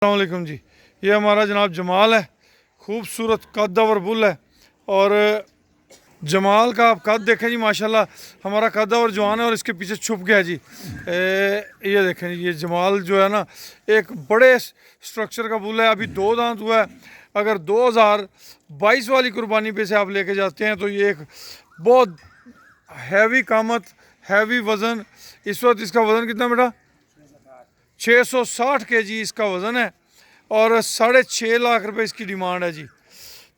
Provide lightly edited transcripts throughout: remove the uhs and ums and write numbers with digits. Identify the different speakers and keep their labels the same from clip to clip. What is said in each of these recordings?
Speaker 1: अस्सलामुअलैकुम जी। ये हमारा जनाब जमाल है, खूबसूरत कद्दावर बुल है। और जमाल का आप कद देखें जी, माशाल्लाह हमारा कद्दावर जवान है और इसके पीछे छुप गया जी। ये देखें जी, ये जमाल जो है ना एक बड़े स्ट्रक्चर का बुल है। अभी 2 दांत हुआ है। अगर 2022 वाली कुर्बानी पे से आप लेके जाते हैं तो ये एक बहुत हैवी कामत, हैवी वज़न। इस वक्त इसका वज़न कितना बेटा? 660 केजी इसका वज़न है और 6.5 लाख रुपए इसकी डिमांड है जी।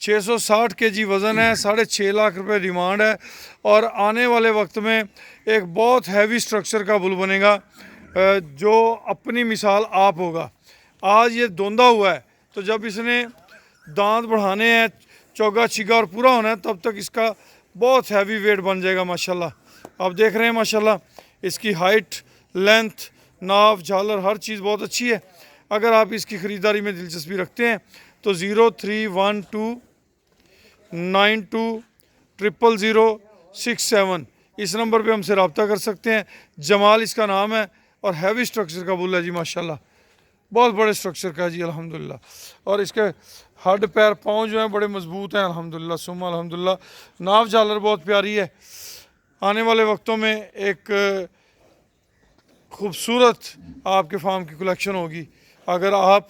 Speaker 1: 660 केजी वज़न है, 6.5 लाख रुपए डिमांड है। और आने वाले वक्त में एक बहुत हैवी स्ट्रक्चर का बुल बनेगा जो अपनी मिसाल आप होगा। आज ये दोंदा हुआ है, तो जब इसने दांत बढ़ाने हैं, चौगा छिगा और पूरा होना है, तब तक इसका बहुत हैवी वेट बन जाएगा माशाल्लाह। आप देख रहे हैं माशाल्लाह इसकी हाइट, लेंथ, नाव, झालर, हर चीज़ बहुत अच्छी है। अगर आप इसकी ख़रीदारी में दिलचस्पी रखते हैं तो 031292000067 इस नंबर पे हमसे रब्ता कर सकते हैं। जमाल इसका नाम है और हैवी स्ट्रक्चर का बुल है जी माशाल्लाह, बहुत बड़े स्ट्रक्चर का है जी अल्हम्दुलिल्लाह। और इसके हड्ड पैर पाँव जो हैं बड़े मजबूत हैं अल्हम्दुलिल्लाह, सुम्मा अल्हम्दुलिल्लाह। नाव झालर बहुत प्यारी है। आने वाले वक्तों में एक खूबसूरत आपके फार्म की कलेक्शन होगी अगर आप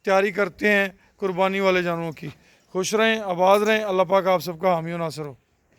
Speaker 1: तैयारी करते हैं कुर्बानी वाले जानवरों की। खुश रहें, आबाद रहें। अल्लाह पाक आप सबका हामी और नासर हो।